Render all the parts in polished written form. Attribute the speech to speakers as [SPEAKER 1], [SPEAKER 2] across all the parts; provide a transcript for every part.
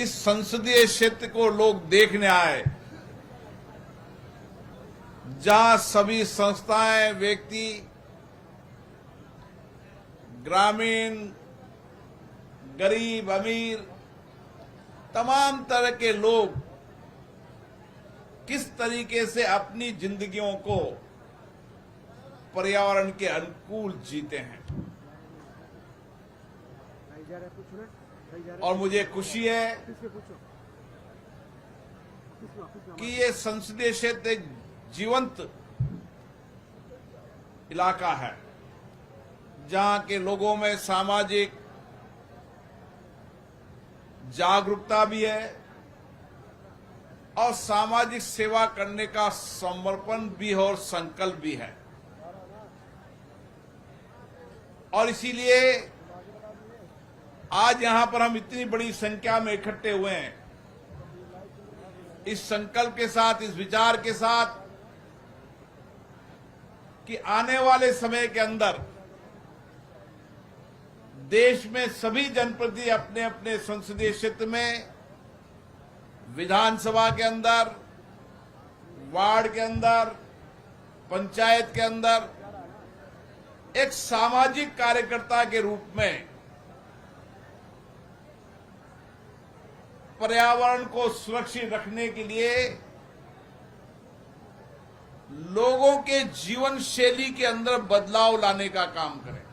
[SPEAKER 1] इस संसदीय क्षेत्र को लोग देखने आए, जहां सभी संस्थाएं, व्यक्ति, ग्रामीण, गरीब, अमीर, तमाम तरह के लोग किस तरीके से अपनी जिंदगियों को पर्यावरण के अनुकूल जीते हैं। और मुझे खुशी है कि ये संसदीय क्षेत्र एक जीवंत इलाका है, जहां के लोगों में सामाजिक जागरूकता भी है और सामाजिक सेवा करने का समर्पण भी है और संकल्प भी है। और इसीलिए आज यहां पर हम इतनी बड़ी संख्या में इकट्ठे हुए हैं, इस संकल्प के साथ, इस विचार के साथ कि आने वाले समय के अंदर देश में सभी जनप्रतिनिधि अपने अपने संसदीय क्षेत्र में, विधानसभा के अंदर, वार्ड के अंदर, पंचायत के अंदर एक सामाजिक कार्यकर्ता के रूप में पर्यावरण को सुरक्षित रखने के लिए लोगों के जीवन शैली के अंदर बदलाव लाने का काम करें।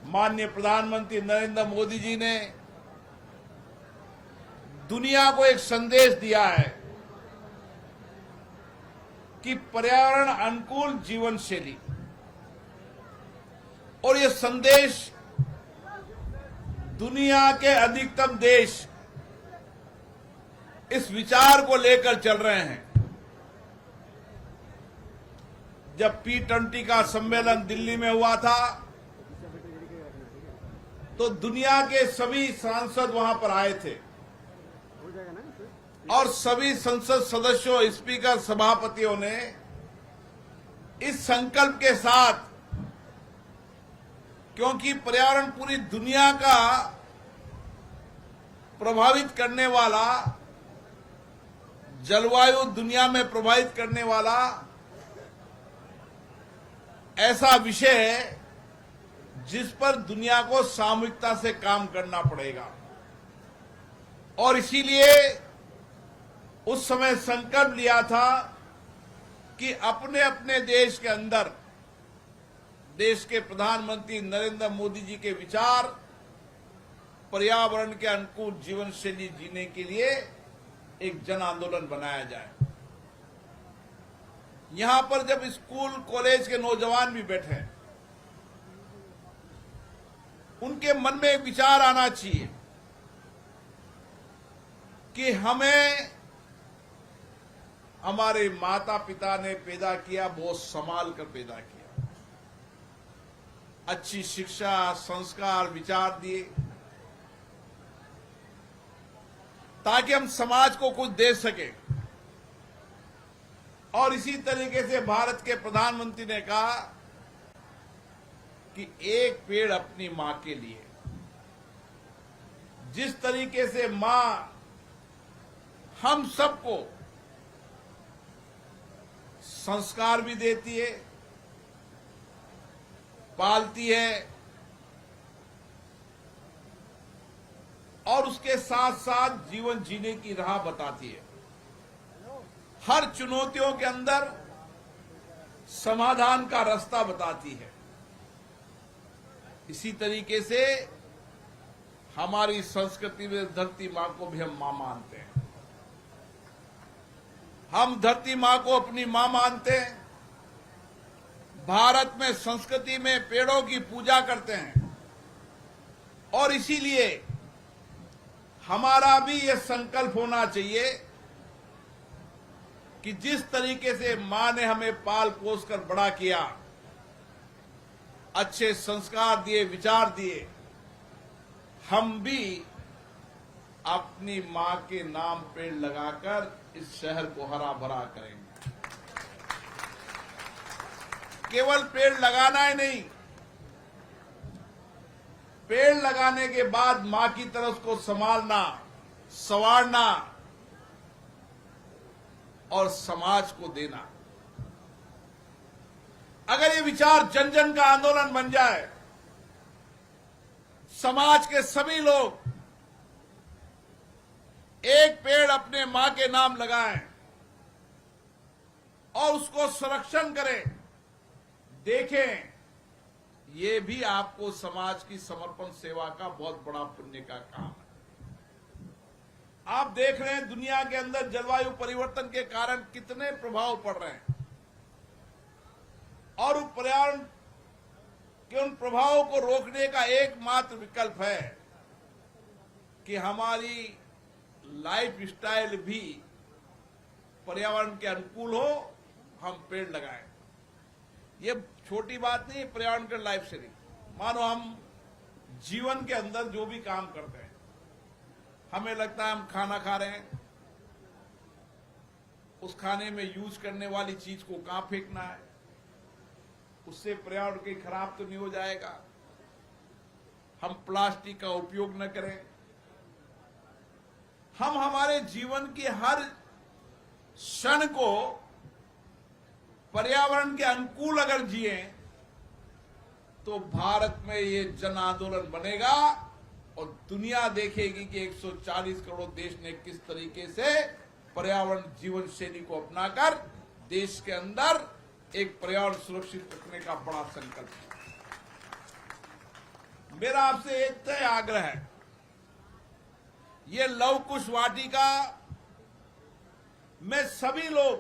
[SPEAKER 1] माननीय प्रधानमंत्री नरेंद्र मोदी जी ने दुनिया को एक संदेश दिया है कि पर्यावरण अनुकूल जीवन शैली, और ये संदेश दुनिया के अधिकतम देश इस विचार को लेकर चल रहे हैं। जब P20 का सम्मेलन दिल्ली में हुआ था तो दुनिया के सभी सांसद वहां पर आए थे और सभी संसद सदस्यों, स्पीकर, सभापतियों ने इस संकल्प के साथ, क्योंकि पर्यावरण पूरी दुनिया का प्रभावित करने वाला, जलवायु दुनिया में प्रभावित करने वाला ऐसा विषय है जिस पर दुनिया को सामूहिकता से काम करना पड़ेगा। और इसीलिए उस समय संकल्प लिया था कि अपने अपने देश के अंदर देश के प्रधानमंत्री नरेंद्र मोदी जी के विचार पर्यावरण के अनुकूल जीवन शैली जीने के लिए एक जन आंदोलन बनाया जाए। यहां पर जब स्कूल, कॉलेज के नौजवान भी बैठे हैं, उनके मन में एक विचार आना चाहिए कि हमें हमारे माता पिता ने पैदा किया, बहुत संभाल कर पैदा किया, अच्छी शिक्षा, संस्कार, विचार दिए ताकि हम समाज को कुछ दे सके। और इसी तरीके से भारत के प्रधानमंत्री ने कहा कि एक पेड़ अपनी मां के लिए। जिस तरीके से मां हम सबको संस्कार भी देती है, पालती है और उसके साथ साथ जीवन जीने की राह बताती है, हर चुनौतियों के अंदर समाधान का रास्ता बताती है, इसी तरीके से हमारी संस्कृति में धरती मां को भी हम मां मानते हैं। हम धरती मां को अपनी मां मानते हैं। भारत में संस्कृति में पेड़ों की पूजा करते हैं और इसीलिए हमारा भी यह संकल्प होना चाहिए कि जिस तरीके से मां ने हमें पाल पोस कर बड़ा किया, अच्छे संस्कार दिए, विचार दिए, हम भी अपनी मां के नाम पेड़ लगाकर इस शहर को हरा भरा करेंगे। केवल पेड़ लगाना ही नहीं, पेड़ लगाने के बाद मां की तरह उसको संभालना, संवारना और समाज को देना। अगर ये विचार जन जन का आंदोलन बन जाए, समाज के सभी लोग एक पेड़ अपने मां के नाम लगाएं और उसको संरक्षण करें, देखें, ये भी आपको समाज की समर्पण सेवा का बहुत बड़ा पुण्य का काम है। आप देख रहे हैं दुनिया के अंदर जलवायु परिवर्तन के कारण कितने प्रभाव पड़ रहे हैं और पर्यावरण के उन प्रभावों को रोकने का एकमात्र विकल्प है कि हमारी लाइफ स्टाइल भी पर्यावरण के अनुकूल हो, हम पेड़ लगाएं। ये छोटी बात नहीं, पर्यावरण के लाइफ से नहीं। मानो हम जीवन के अंदर जो भी काम करते हैं, हमें लगता है हम खाना खा रहे हैं, उस खाने में यूज करने वाली चीज को कहां फेंकना है, उससे पर्यावरण के खराब तो नहीं हो जाएगा, हम प्लास्टिक का उपयोग न करें। हम हमारे जीवन की हर क्षण को पर्यावरण के अनुकूल अगर जिए तो भारत में ये जन आंदोलन बनेगा और दुनिया देखेगी कि 140 करोड़ देश ने किस तरीके से पर्यावरण जीवन शैली को अपनाकर देश के अंदर एक पर्यावरण सुरक्षित रखने का बड़ा संकल्प है। मेरा आपसे एक तय आग्रह है, ये लव कुश वाटिका में सभी लोग,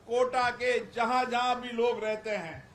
[SPEAKER 1] कोटा के जहां जहां भी लोग रहते हैं,